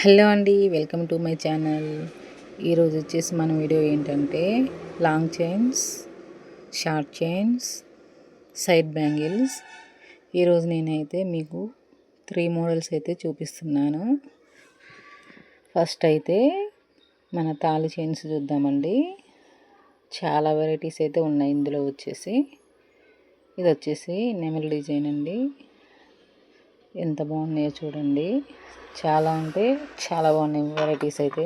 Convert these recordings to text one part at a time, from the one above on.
Hello అండి, welcome to my channel. ఈరోజు వచ్చేసి మన వీడియో ఏంటంటే long chains, short chains, side bangles. ఈరోజు నేనైతే మీకు 3 మోడల్స్ అయితే చూపిస్తున్నాను. ఫస్ట్ అయితే మన తాళి చైన్స్ చూద్దామండి. చాలా వెరైటీస్ అయితే ఉన్నాయి ఇందులో. ఇది వచ్చేసి నెమలి డిజైన్ అండి. ఎంత బాగున్నాయో చూడండి. చాలా అంటే చాలా బాగున్నాయి వెరైటీస్ అయితే.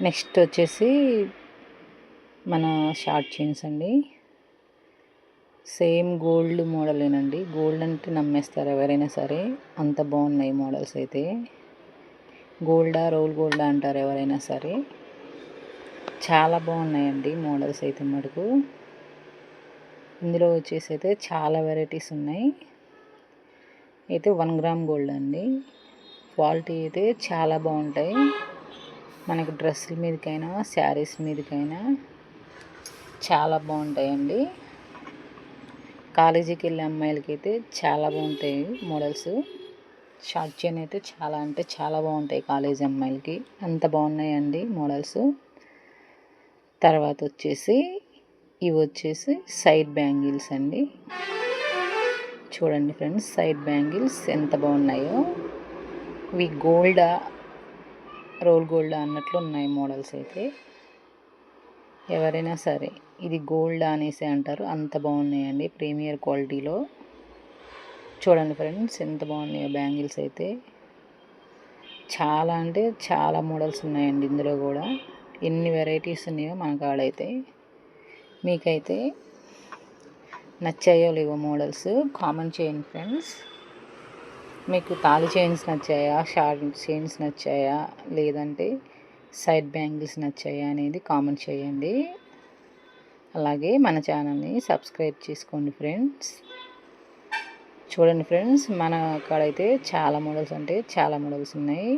నెక్స్ట్ వచ్చేసి మన షార్ట్ చైన్స్ అండి. సేమ్ గోల్డ్ మోడలేనండి. గోల్డ్ అంటే నమ్మేస్తారు ఎవరైనా సరే, అంత బాగున్నాయి మోడల్స్ అయితే. గోల్డా రోల్ గోల్డా అంటారు ఎవరైనా సరే. చాలా బాగున్నాయండి మోడల్స్ అయితే మటుకు. ఇందులో వచ్చేసి అయితే చాలా వెరైటీస్ ఉన్నాయి. అయితే 1 గ్రామ్ గోల్డ్ అండి. క్వాలిటీ అయితే చాలా బాగుంటాయి. మనకు డ్రెస్సుల మీదకైనా శారీస్ మీదకైనా చాలా బాగుంటాయండి. కాలేజీకి వెళ్ళే అమ్మాయిలకి అయితే చాలా బాగుంటాయి మోడల్స్. షార్ట్ చైన్ అయితే చాలా అంటే చాలా బాగుంటాయి కాలేజీ అమ్మాయిలకి. అంత బాగున్నాయండి మోడల్స్. తర్వాత వచ్చేసి ఇవి వచ్చేసి సైడ్ బ్యాంగిల్స్ అండి. చూడండి ఫ్రెండ్స్, సైడ్ బ్యాంగిల్స్ ఎంత బాగున్నాయో. ఇవి గోల్డా రోల్ గోల్డా అన్నట్లు ఉన్నాయి మోడల్స్ అయితే. ఎవరైనా సరే ఇది గోల్డా అనేసి అంటారు, అంత బాగున్నాయండి ప్రీమియర్ క్వాలిటీలో. చూడండి ఫ్రెండ్స్ ఎంత బాగున్నాయో బ్యాంగిల్స్ అయితే. చాలా అంటే చాలా మోడల్స్ ఉన్నాయండి ఇందులో కూడా. ఎన్ని వెరైటీస్ ఉన్నాయో మన కాడైతే. మీకైతే నచ్చాయో లేవో మోడల్స్ కామెంట్ చేయండి ఫ్రెండ్స్. మీకు తాళి చైన్స్ నచ్చాయా, షార్ట్ చైన్స్ నచ్చాయా, లేదంటే సైడ్ బ్యాంగిల్స్ నచ్చాయా అనేది కామెంట్ చేయండి. అలాగే మన ఛానల్ని సబ్స్క్రైబ్ చేసుకోండి ఫ్రెండ్స్. చూడండి ఫ్రెండ్స్, మన కాడైతే చాలా మోడల్స్ అంటే చాలా మోడల్స్ ఉన్నాయి.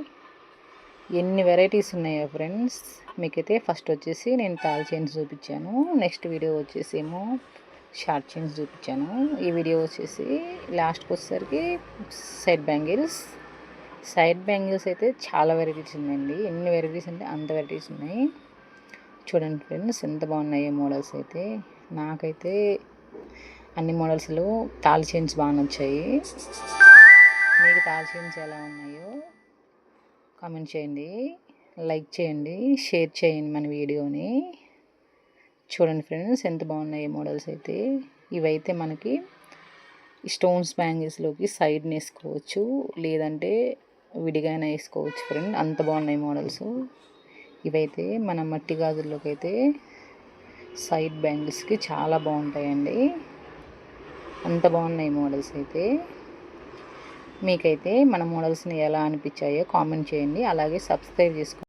ఎన్ని వెరైటీస్ ఉన్నాయో ఫ్రెండ్స్. మీకైతే ఫస్ట్ వచ్చేసి నేను తాళి చైన్స్ చూపించాను. నెక్స్ట్ వీడియో వచ్చేసి ఏమో షార్ట్ చైన్స్ చూపించాను. ఈ వీడియో వచ్చేసి లాస్ట్కి వచ్చేసరికి సైడ్ బ్యాంగిల్స్. సైడ్ బ్యాంగిల్స్ అయితే చాలా వెరైటీస్ ఉన్నాయండి. ఎన్ని వెరైటీస్ అంటే అంత వెరైటీస్ ఉన్నాయి. చూడండి ఫ్రెండ్స్ ఎంత బాగున్నాయో మోడల్స్ అయితే. నాకైతే అన్ని మోడల్స్లో తాళి చైన్స్ బాగా నచ్చాయి. మీకు తాళి చైన్స్ ఎలా ఉన్నాయో కామెంట్ చేయండి, లైక్ చేయండి, షేర్ చేయండి మన వీడియోని. చూడండి ఫ్రెండ్స్ ఎంత బాగున్నాయి మోడల్స్ అయితే. ఇవైతే మనకి స్టోన్స్ బ్యాంగిల్స్లోకి సైడ్ వేసుకోవచ్చు, లేదంటే విడిగానే వేసుకోవచ్చు ఫ్రెండ్. అంత బాగున్నాయి మోడల్స్. ఇవైతే మన మట్టి గాజుల్లోకి అయితే సైడ్ బ్యాంగిల్స్కి చాలా బాగుంటాయండి. అంత బాగున్నాయి మోడల్స్ అయితే. మీకైతే మన మోడల్స్ని ఎలా అనిపించాయో కామెంట్ చేయండి. అలాగే సబ్స్క్రైబ్ చేసుకోండి.